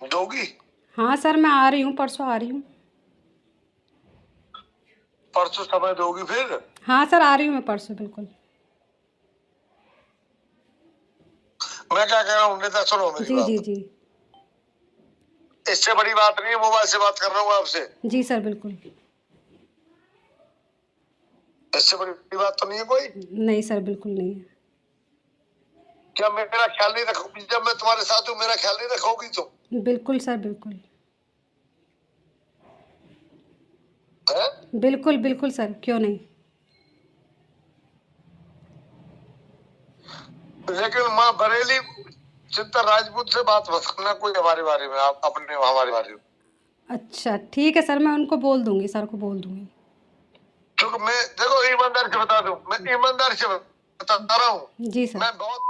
दोगी? हाँ सर, मैं आ रही हूँ, परसों आ रही हूँ। परसों समय दोगी फिर? हाँ सर, आ रही हूँ मैं परसों, बिल्कुल। मैं क्या कह रहा हूँ नेता, सुनो मेरी जी जी बात। जी। इससे बड़ी बात नहीं है, मोबाइल से बात कर रहा हूँ आपसे। जी सर, बिल्कुल। इससे बड़ी बात तो नहीं है कोई? नहीं सर, बिल्कुल नहीं है। क्या मेरा ख्याल नहीं रखोगी? जब मैं तुम्हारे साथ हूँ मेरा ख्याल नहीं रखोगी तुम? बिल्कुल सर, बिल्कुल। है? बिल्कुल बिल्कुल सर, क्यों नहीं। लेकिन माँ बरेली चित्तर राजपूत से बात मत करना कोई हमारे बारे में, आप अपने हमारे बारे में। अच्छा ठीक है सर, मैं उनको बोल दूंगी, सर को बोल दूंगी। क्योंकि मैं देखो ईमानदारी से बता दूं, मैं ईमानदारी से बता रहा हूँ। जी सर। मैं बहुत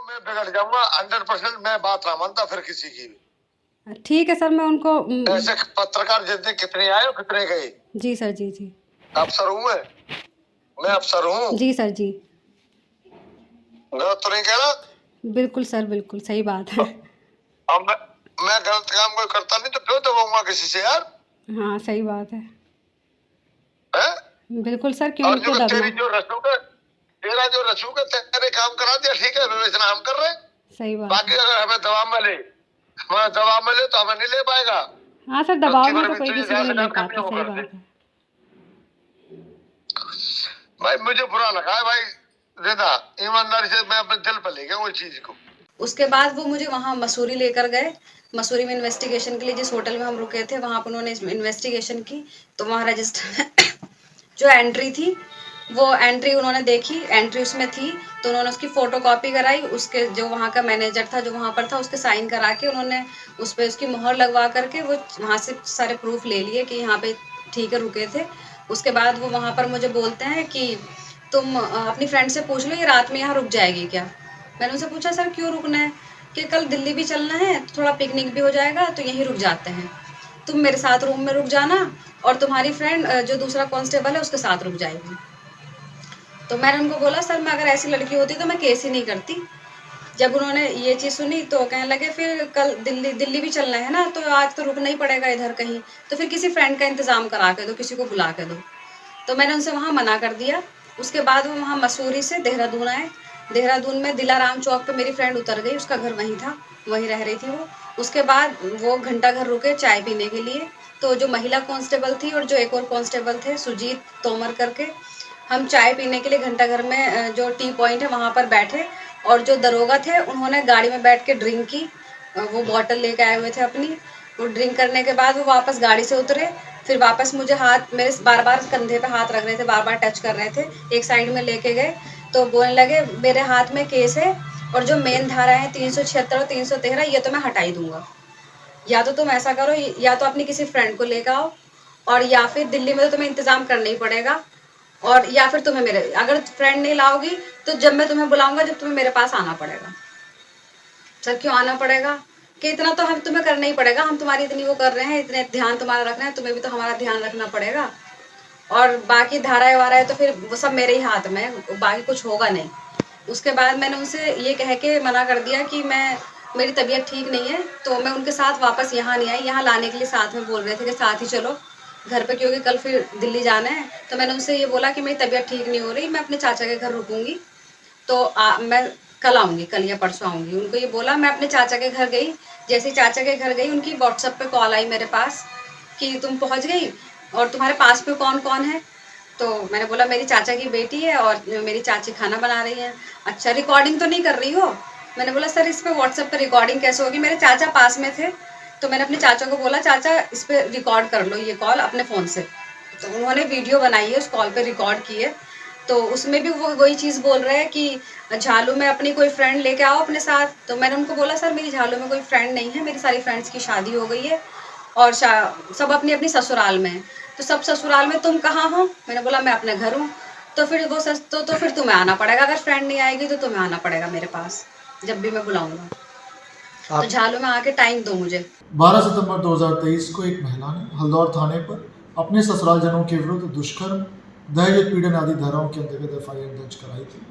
मैं बिगड़ जाऊंगा 100%। मैं बात ना मानता फिर किसी की भी। ठीक है सर, मैं उनको ऐसे पत्रकार जितने कितने आए कितने गए। जी सर, जी जी। अफसर हूँ मैं अफसर हूँ। जी सर, जी। गलत तो नहीं कह रहा? बिल्कुल सर, बिल्कुल सही बात है। अब मैं गलत काम कोई करता नहीं तो क्यों दबाऊंगा किसी से यार? हाँ, सही बात है। है? बिल्कुल सर, क्यों और क्यों जो दबना। तेरी जो रसूख है, तेरा जो रसूख है तेरे काम करा दिया, ठीक है, विवेचना हम कर रहे हैं। सही बात बाकी है। अगर हमें दबाव में ले तो हमें नहीं ले पाएगा। हाँ सर, दबाव रत्ती में भर तो भी कोई तुझे किसी को जहाँ नहीं से ले काम करनी पाता, है वो सही कर दे। बात है। भाई मुझे बुरा लगा है भाई, देना ईमानदारी से मैं अपने दिल पर ले गया वो चीज को। उसके बाद वो मुझे वहाँ मसूरी लेकर गए। मसूरी में इन्वेस्टिगेशन के लिए जिस होटल में हम रुके थे वहाँ पर उन्होंने इन्वेस्टिगेशन की। तो वहाँ रजिस्टर में जो एंट्री थी वो एंट्री उन्होंने देखी, एंट्री उसमें थी। तो उन्होंने उसकी फ़ोटो कॉपी कराई, उसके जो वहाँ का मैनेजर था जो वहाँ पर था उसके साइन करा के उन्होंने उस पर उसकी मोहर लगवा करके वो वहाँ से सारे प्रूफ ले लिए कि यहाँ पे ठीक है रुके थे। उसके बाद वो वहाँ पर मुझे बोलते हैं कि तुम अपनी फ्रेंड से पूछ लो ये रात में यहाँ रुक जाएगी क्या। मैंने उनसे पूछा सर क्यों रुकना है, कि कल दिल्ली भी चलना है, थोड़ा पिकनिक भी हो जाएगा तो यहीं रुक जाते हैं। तुम मेरे साथ रूम में रुक जाना और तुम्हारी फ्रेंड जो दूसरा कांस्टेबल है उसके साथ रुक जाएगी। तो मैंने उनको बोला सर मैं अगर ऐसी लड़की होती तो मैं केस ही नहीं करती। जब उन्होंने ये चीज़ सुनी तो कहने लगे फिर कल दिल्ली भी चलना है ना तो आज तो रुकना ही पड़ेगा इधर कहीं, तो फिर किसी फ्रेंड का इंतज़ाम करा के दो, किसी को बुला के दो। तो मैंने उनसे वहाँ मना कर दिया। उसके बाद वो वहाँ मसूरी से देहरादून आए। देहरादून में दिलाराम चौक पे मेरी फ्रेंड उतर गई, उसका घर वहीं था, वहीं रह रही थी वो। उसके बाद वो घंटा घर रुके चाय पीने के लिए। तो जो महिला कांस्टेबल थी और जो एक और कांस्टेबल थे सुजीत तोमर करके, हम चाय पीने के लिए घंटा घर में जो टी पॉइंट है वहाँ पर बैठे। और जो दरोगा थे उन्होंने गाड़ी में बैठ के ड्रिंक की, वो बॉटल लेके आए हुए थे अपनी। वो ड्रिंक करने के बाद वो वापस गाड़ी से उतरे। फिर वापस मुझे हाथ मेरे बार बार कंधे पे हाथ रख रहे थे, बार बार टच कर रहे थे, एक साइड में लेके गए। तो बोलने लगे मेरे हाथ में केस है और जो मेन धारा है 376 और 313 ये तो मैं हटा ही दूंगा। या तो तुम ऐसा करो, या तो अपनी किसी फ्रेंड को लेकर आओ, और या फिर दिल्ली में तो तुम्हें इंतजाम करना ही पड़ेगा। और या फिर तुम्हें मेरे अगर फ्रेंड नहीं लाओगी तो जब मैं तुम्हें बुलाऊंगा जब तुम्हें मेरे पास आना पड़ेगा। सर क्यों आना पड़ेगा, कि इतना तो हम तुम्हें करना ही पड़ेगा, हम तुम्हारी इतनी वो कर रहे हैं, इतने ध्यान तुम्हारा रख रहे हैं, तुम्हें भी तो हमारा ध्यान रखना पड़ेगा। और बाकी धाराएं वाराएं तो फिर वो सब मेरे ही हाथ में है, बाकी कुछ होगा नहीं। उसके बाद मैंने उनसे ये कह के मना कर दिया कि मेरी तबीयत ठीक नहीं है, तो मैं उनके साथ वापस यहाँ नहीं आई। यहाँ लाने के लिए साथ में बोल रहे थे कि साथ ही चलो घर पे, क्योंकि कल फिर दिल्ली जाना है। तो मैंने उनसे ये बोला कि मेरी तबीयत ठीक नहीं हो रही, मैं अपने चाचा के घर रुकूंगी, तो मैं कल आऊँगी, कल या परसों आऊँगी। उनको ये बोला, मैं अपने चाचा के घर गई। जैसे ही चाचा के घर गई उनकी व्हाट्सएप पे कॉल आई मेरे पास कि तुम पहुँच गई और तुम्हारे पास में कौन कौन है। तो मैंने बोला मेरी चाचा की बेटी है और मेरी चाची खाना बना रही है। अच्छा रिकॉर्डिंग तो नहीं कर रही हो? मैंने बोला सर इस पे व्हाट्सएप पे रिकॉर्डिंग कैसे होगी, मेरे चाचा पास में थे। तो मैंने अपने चाचा को बोला चाचा इस पे रिकॉर्ड कर लो ये कॉल अपने फ़ोन से। तो उन्होंने वीडियो बनाई है, उस कॉल पे रिकॉर्ड की है। तो उसमें भी वो वही चीज़ बोल रहे हैं कि झालू में अपनी कोई फ्रेंड लेके आओ अपने साथ। तो मैंने उनको बोला सर मेरी झालू में कोई फ्रेंड नहीं है, मेरी सारी फ्रेंड्स की शादी हो गई है और सब अपनी अपनी ससुराल में है। तो सब ससुराल में, तुम कहाँ हो? मैंने बोला मैं अपने घर हूँ। तो फिर वो तो फिर तुम्हें आना पड़ेगा, अगर फ्रेंड नहीं आएगी तो तुम्हें आना पड़ेगा मेरे पास जब भी मैं बुलाऊंगा। तो झालू में आके टाइम दो मुझे। 12 सितंबर 2023 को एक महिला ने हल्दौर थाने पर अपने ससुरालजनों के विरुद्ध दुष्कर्म, दहेज उत्पीड़न आदि धाराओं के अंतर्गत एफआईआर दर्ज कराई थी।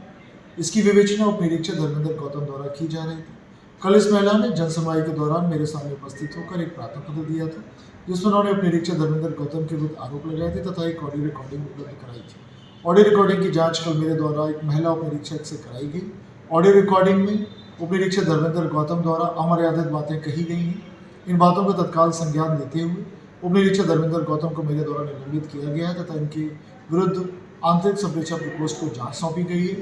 इसकी विवेचना उप निरीक्षक धर्मेंद्र गौतम द्वारा की जा रही थी। कल इस महिला ने जनसुनवाई के दौरान मेरे सामने उपस्थित होकर एक प्रार्थना पत्र दिया था, जिसमें उन्होंने अपने निरीक्षक धर्मेंद्र गौतम के विरुद्ध आरोप लगाए थे तथा एक ऑडियो रिकॉर्डिंग उपलब्ध कराई थी। ऑडियो रिकॉर्डिंग की जांच कल मेरे द्वारा एक महिला उप निरीक्षक से कराई गई। ऑडियो रिकॉर्डिंग में उप निरीक्षक धर्मेंद्र गौतम द्वारा अमर्यादित बातें कही गई हैं। इन बातों का तत्काल संज्ञान लेते हुए उप निरीक्षक धर्मेंद्र गौतम को मेरे द्वारा निलंबित किया गया है तथा इनके विरुद्ध आंतरिक संप्रेक्षण प्रकोष्ठ को जांच सौंपी गई है।